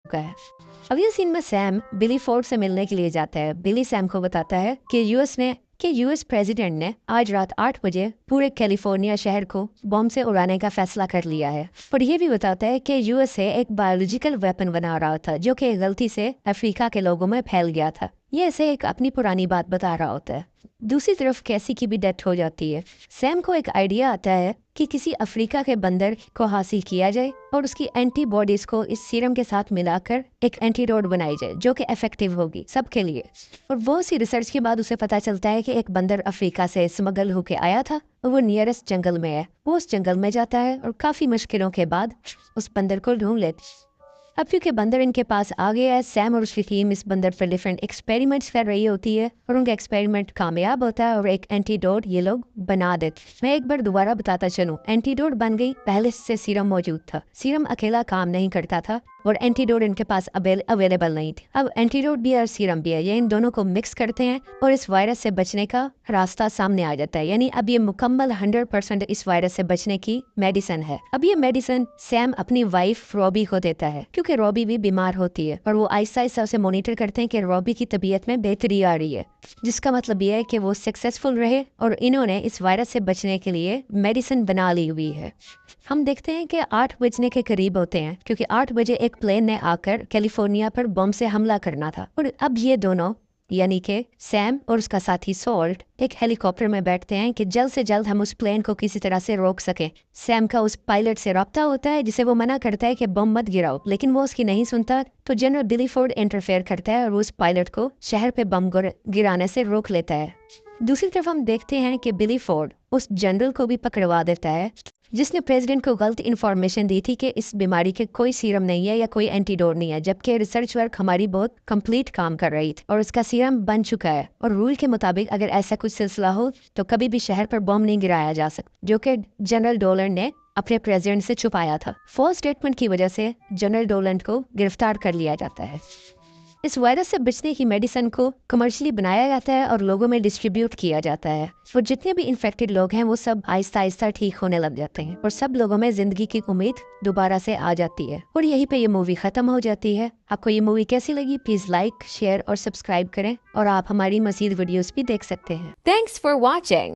चुका है। अगले सीन में सैम बिली फोर्ड से मिलने के लिए जाता है। बिली सैम को बताता है कि यूएस प्रेसिडेंट ने आज रात 8 बजे पूरे कैलिफोर्निया शहर को बम से उड़ाने का फैसला कर लिया है। और ये भी बताता है कि यूएसए एक बायोलॉजिकल वेपन बना रहा था जो कि गलती से अफ्रीका के लोगों में फैल गया था। ये ऐसे एक अपनी पुरानी बात बता रहा होता है। दूसरी तरफ कैसी की भी डेथ हो जाती है। सैम को एक आइडिया आता है कि किसी अफ्रीका के बंदर को हासिल किया जाए और उसकी एंटीबॉडीज को इस सीरम के साथ मिलाकर एक एंटीडोट बनाई जाए जो कि इफेक्टिव होगी सबके लिए। और वो सी रिसर्च के बाद उसे पता चलता है कि एक बंदर अफ्रीका से स्मगल होके आया था और वो नियरेस्ट जंगल में है। वो उस जंगल में जाता है और काफी मुश्किलों के बाद उस बंदर को ढूंढ लेते। अब क्योंकि बंदर इनके पास आ गया है, सैम और उसकी टीम इस बंदर पर डिफरेंट एक्सपेरिमेंट्स कर रही होती है और उनका एक्सपेरिमेंट कामयाब होता है और एक एंटीडोट ये लोग बना देते। मैं एक बार दोबारा बताता चलूं, एंटीडोट बन गई, पहले से सीरम मौजूद था। सीरम अकेला काम नहीं करता था और एंटीडोट इनके पास अवेलेबल नहीं थी। अब एंटीडोट भी और सीरम भी है, ये इन दोनों को मिक्स करते हैं और इस वायरस से बचने का रास्ता सामने आ जाता है। यानी अब ये मुकम्मल 100% इस वायरस से बचने की मेडिसिन है। अब ये मेडिसिन सैम अपनी वाइफ रॉबी को देता है क्योंकि रॉबी भी बीमार होती है और वो आहिस्ता आहिस्ता उसे मॉनिटर करते हैं कि रॉबी की तबीयत में बेहतरी आ रही है, जिसका मतलब ये है कि वो सक्सेसफुल रहे और इन्होंने इस वायरस से बचने के लिए मेडिसिन बना ली हुई है। हम देखते हैं कि 8 बजने के करीब होते हैं क्योंकि 8 बजे एक प्लेन ने आकर कैलिफोर्निया पर बम से हमला करना था और अब ये दोनों यानी कि सैम और उसका साथी सोल्ट एक हेलीकॉप्टर में बैठते हैं कि जल्द से जल्द हम उस प्लेन को किसी तरह से रोक सकें। सैम का उस पायलट से रब्ता होता है जिसे वो मना करता है कि बम मत गिराओ, लेकिन वो उसकी नहीं सुनता तो जनरल बिली फोर्ड इंटरफेयर करता है और उस पायलट को शहर पे बम गिराने से रोक लेता है। दूसरी तरफ हम देखते हैं कि बिली फोर्ड उस जनरल को भी पकड़वा देता है जिसने प्रेसिडेंट को गलत इन्फॉर्मेशन दी थी कि इस बीमारी के कोई सीरम नहीं है या कोई एंटीडोट नहीं है, जबकि रिसर्च वर्क हमारी बहुत कंप्लीट काम कर रही थी और उसका सीरम बन चुका है। और रूल के मुताबिक अगर ऐसा कुछ सिलसिला हो तो कभी भी शहर पर बम नहीं गिराया जा सकता, जो कि जनरल डोलर ने अपने प्रेसिडेंट से छुपाया था। फॉल्स स्टेटमेंट की वजह से जनरल डोलर को गिरफ्तार कर लिया जाता है। इस वायरस से बचने की मेडिसिन को कमर्शियली बनाया जाता है और लोगों में डिस्ट्रीब्यूट किया जाता है। और जितने भी इन्फेक्टेड लोग हैं वो सब आहिस्ता आहिस्ता ठीक होने लग जाते हैं और सब लोगों में जिंदगी की उम्मीद दोबारा से आ जाती है। और यहीं पे ये मूवी खत्म हो जाती है। आपको ये मूवी कैसी लगी प्लीज लाइक, शेयर और सब्सक्राइब करें और आप हमारी मज़ीद वीडियोस भी देख सकते हैं। Thanks for watching.